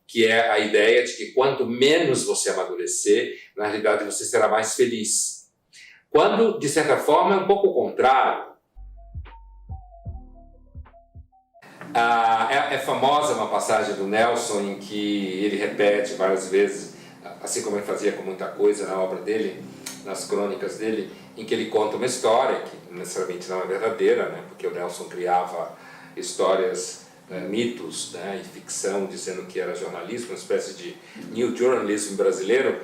que é a ideia de que quanto menos você amadurecer, na realidade você será mais feliz. Quando, de certa forma, é um pouco o contrário. É famosa uma passagem do Nelson em que ele repete várias vezes, assim como ele fazia com muita coisa na obra dele, nas crônicas dele, em que ele conta uma história que necessariamente não é verdadeira, né, porque o Nelson criava histórias, mitos, né, e ficção, dizendo que era jornalismo, uma espécie de new journalism brasileiro,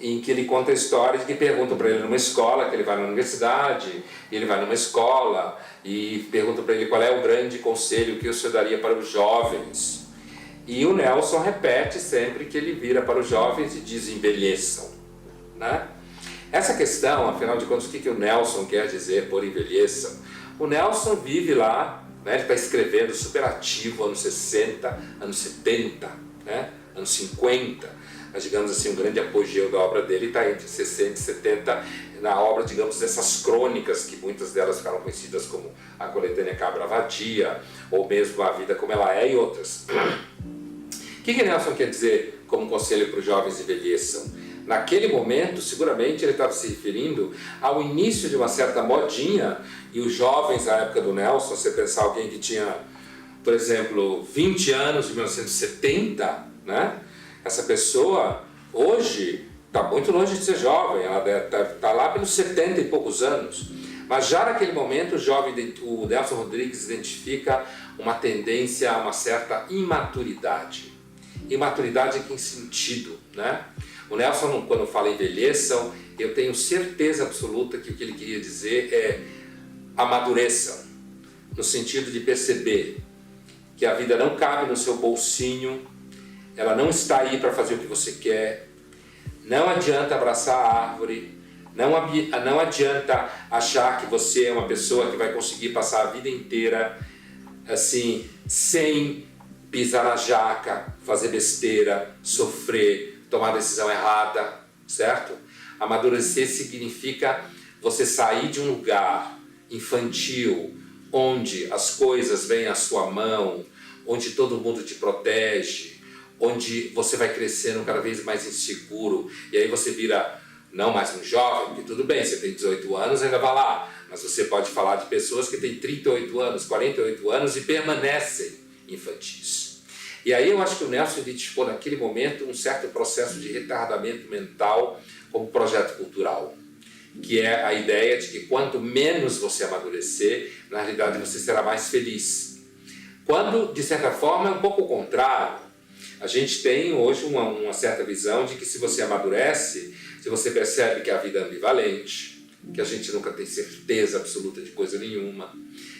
em que ele conta a história de que perguntam para ele numa escola, que ele vai na universidade, e ele vai numa escola, e perguntam para ele qual é o grande conselho que o senhor daria para os jovens. E o Nelson repete sempre que ele vira para os jovens e diz: envelheçam, né? Essa questão, afinal de contas, o que o Nelson quer dizer por envelheçam? O Nelson vive lá, né, ele está escrevendo superativo, anos 60, anos 70, né, anos 50, mas, digamos assim, um grande apogeu da obra dele está entre 60 e 70, na obra, digamos, dessas crônicas, que muitas delas ficaram conhecidas como a Coletânea Cabra Vadia, ou mesmo A Vida Como Ela É, e outras. O que Nelson quer dizer como conselho para os jovens envelheçam? Naquele momento, seguramente ele estava se referindo ao início de uma certa modinha, e os jovens na época do Nelson, você pensar alguém que tinha, por exemplo, 20 anos em 1970, né? Essa pessoa hoje está muito longe de ser jovem, ela está lá pelos 70 e poucos anos. Mas já naquele momento o Nelson Rodrigues identifica uma tendência a uma certa imaturidade. Imaturidade em que sentido, né? O Nelson, quando fala envelheçam, eu tenho certeza absoluta que o que ele queria dizer é amadureçam, no sentido de perceber que a vida não cabe no seu bolsinho, ela não está aí para fazer o que você quer, não adianta abraçar a árvore, não adianta achar que você é uma pessoa que vai conseguir passar a vida inteira assim, sem pisar na jaca, fazer besteira, sofrer, tomar decisão errada, certo? Amadurecer significa você sair de um lugar infantil, onde as coisas vêm à sua mão, onde todo mundo te protege, onde você vai crescendo cada vez mais inseguro, e aí você vira não mais um jovem, porque tudo bem, você tem 18 anos, ainda vai lá, mas você pode falar de pessoas que têm 38 anos, 48 anos e permanecem infantis. E aí eu acho que o Nelson identificou naquele momento um certo processo de retardamento mental como projeto cultural, que é a ideia de que quanto menos você amadurecer, na realidade você será mais feliz. Quando, de certa forma, é um pouco o contrário. A gente tem hoje uma certa visão de que se você amadurece, se você percebe que a vida é ambivalente, que a gente nunca tem certeza absoluta de coisa nenhuma,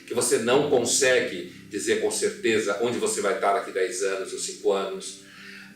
que você não consegue dizer com certeza onde você vai estar daqui 10 anos ou 5 anos,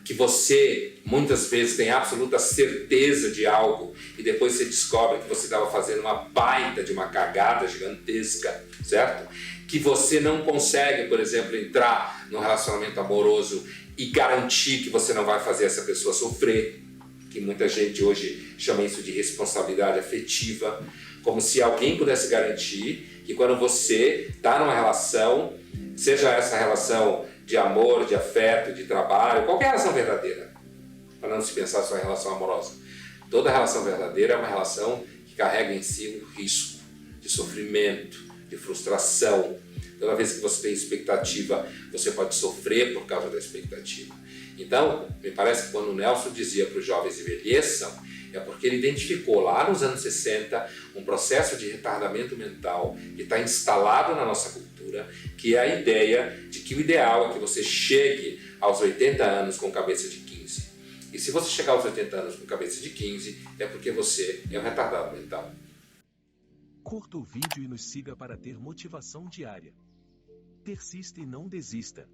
que você muitas vezes tem absoluta certeza de algo e depois você descobre que você estava fazendo uma baita de uma cagada gigantesca, certo? Que você não consegue, por exemplo, entrar num relacionamento amoroso e garantir que você não vai fazer essa pessoa sofrer, que muita gente hoje chama isso de responsabilidade afetiva, como se alguém pudesse garantir que quando você está numa relação, seja essa relação de amor, de afeto, de trabalho, qualquer relação verdadeira, para não se pensar só em relação amorosa, toda relação verdadeira é uma relação que carrega em si um risco de sofrimento, de frustração. Toda vez que você tem expectativa, você pode sofrer por causa da expectativa. Então, me parece que quando o Nelson dizia para os jovens envelheçam, é porque ele identificou lá nos anos 60 um processo de retardamento mental que está instalado na nossa cultura, que é a ideia de que o ideal é que você chegue aos 80 anos com cabeça de 15. E se você chegar aos 80 anos com cabeça de 15, é porque você é um retardado mental. Curta o vídeo e nos siga para ter motivação diária. Persista e não desista.